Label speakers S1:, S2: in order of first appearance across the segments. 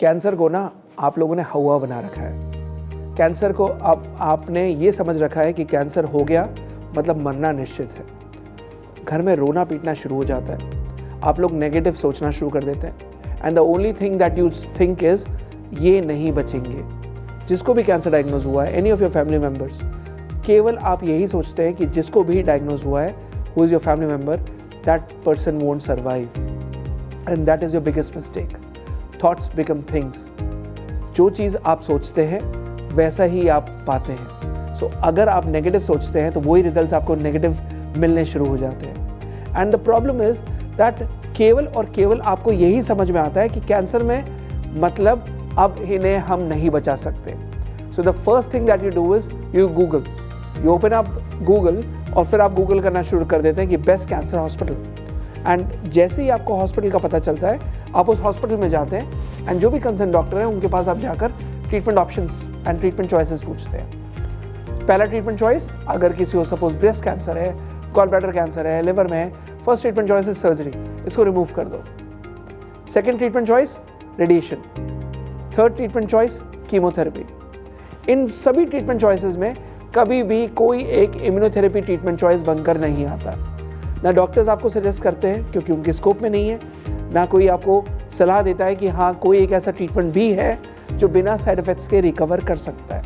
S1: Cancer को ना आप लोगों ने हवा बना रखा है। कैंसर को अब आपने ये समझ रखा है कि कैंसर हो गया मतलब मरना निश्चित है। घर में रोना पीटना शुरू हो जाता है, आप लोग नेगेटिव सोचना शुरू कर देते हैं and the only thing that you think is ये नहीं बचेंगे। जिसको भी कैंसर डायग्नोज हुआ है, any of your family members, केवल आप यही सोचते हैं कि जिसको भी डायग्नोज हुआ है, who is your family member, that person won't survive and that is your biggest mistake. Thoughts become things. जो चीज़ आप सोचते हैं वैसा ही आप पाते हैं। सो अगर आप नेगेटिव सोचते हैं तो वही रिजल्ट्स आपको नेगेटिव मिलने शुरू हो जाते हैं। And the problem is that केवल और केवल आपको यही समझ में आता है कि कैंसर में मतलब अब इन्हें हम नहीं बचा सकते। So the first thing that you do is you Google, you open up Google और फिर आप गूगल करना शुरू कर देते हैं कि बेस्ट कैंसर हॉस्पिटल। एंड जैसे ही आपको हॉस्पिटल का पता चलता है आप उस हॉस्पिटल में जाते हैं एंड जो भी कंसर्न डॉक्टर है उनके पास आप जाकर treatment options and treatment choices पूछते हैं। पहला ट्रीटमेंट चॉइस, अगर किसी को सपोज ब्रेस्ट कैंसर है, गॉल ब्लैडर कैंसर है, लिवर में है, first treatment choice is surgery, इसको रिमूव कर दो। Second treatment choice radiation, third treatment choice chemotherapy. इन सभी ट्रीटमेंट चॉइसेस में कभी भी कोई एक इम्यूनोथेरेपी ट्रीटमेंट चॉइस बनकर नहीं आता। ना डॉक्टर्स आपको सजेस्ट करते हैं क्योंकि उनके स्कोप में नहीं है, ना कोई आपको सलाह देता है कि हाँ कोई एक ऐसा ट्रीटमेंट भी है जो बिना साइड इफेक्ट्स के रिकवर कर सकता है।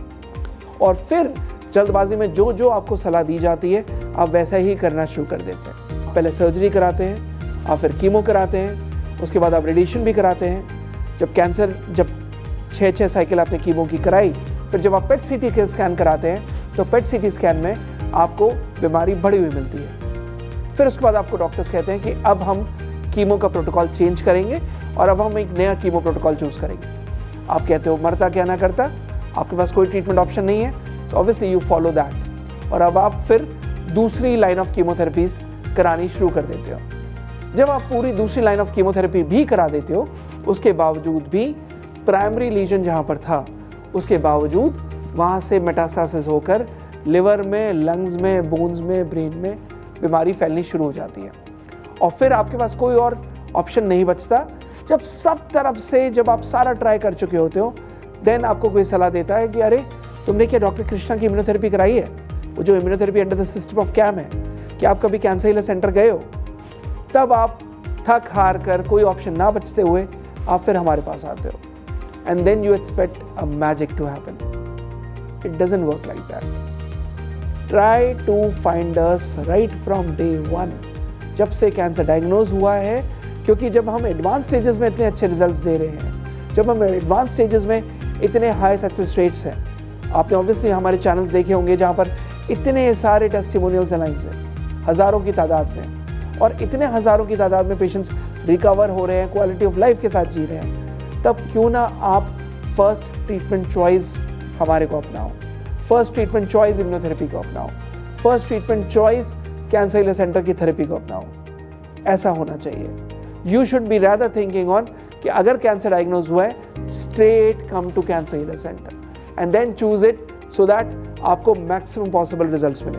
S1: और फिर जल्दबाजी में जो जो आपको सलाह दी जाती है आप वैसा ही करना शुरू कर देते हैं। पहले सर्जरी कराते हैं, आप फिर कीमो कराते हैं, उसके बाद आप रेडिएशन भी कराते हैं। जब 6 साइकिल आपने कीमो की कराई, फिर जब आप पेट सीटी के स्कैन कराते हैं तो पेट सीटी स्कैन में आपको बीमारी बढ़ी हुई मिलती है। फिर उसके बाद आपको डॉक्टर्स कहते हैं कि अब हम कीमो का प्रोटोकॉल चेंज करेंगे और अब हम एक नया कीमो प्रोटोकॉल चूज करेंगे। आप कहते हो मरता क्या ना करता, आपके पास कोई ट्रीटमेंट ऑप्शन नहीं है, तो ऑब्वियसली यू फॉलो दैट और अब आप फिर दूसरी लाइन ऑफ कीमोथेरेपीज करानी शुरू कर देते हो। जब आप पूरी दूसरी लाइन ऑफ कीमोथेरेपी भी करा देते हो, उसके बावजूद भी प्राइमरी लीजन जहाँ पर था उसके बावजूद वहाँ से मेटास्टासिस होकर लिवर में, लंग्स में, बोन्स में, ब्रेन में बीमारी फैलनी शुरू हो जाती है। और फिर आपके पास कोई और ऑप्शन नहीं बचता। जब सब तरफ से जब आप सारा ट्राई कर चुके होते हो, देन आपको कोई सलाह देता है कि अरे तुमने क्या डॉक्टर कृष्णा की इम्यूनोथेरेपी कराई है, वो जो immunotherapy under the system of CAM है, क्या आप कभी कैंसर हीलर सेंटर गए हो? तब आप थक हार कर कोई ऑप्शन ना बचते हुए आप फिर हमारे पास आते हो and then you expect a magic to happen. It doesn't work like that. Try to find us right from day one, जब से कैंसर डायग्नोज हुआ है, क्योंकि जब हम एडवांस स्टेजेस में इतने अच्छे रिजल्ट्स दे रहे हैं, जब हम एडवांस स्टेजेस में इतने हाई सक्सेस रेट्स हैं, आपने ऑब्वियसली हमारे चैनल्स देखे होंगे जहाँ पर इतने सारे टेस्टिमोनियल्स एंड लाइन्स हैं, हज़ारों की तादाद में, और इतने हज़ारों की तादाद में पेशेंट्स रिकवर हो रहे हैं, क्वालिटी ऑफ लाइफ के साथ जी रहे हैं, तब क्यों ना आप फर्स्ट ट्रीटमेंट चॉइस हमारे को अपनाओ, फर्स्ट ट्रीटमेंट चॉइस इम्यूनोथेरेपी को अपनाओ, first treatment choice cancer healer centre की थेरेपी को अपनाओ। ऐसा होना चाहिए। You should be rather thinking on कि अगर कैंसर डायग्नोज हुआ है, straight come to cancer healer centre and then choose it so that आपको मैक्सिमम पॉसिबल रिजल्ट्स मिले।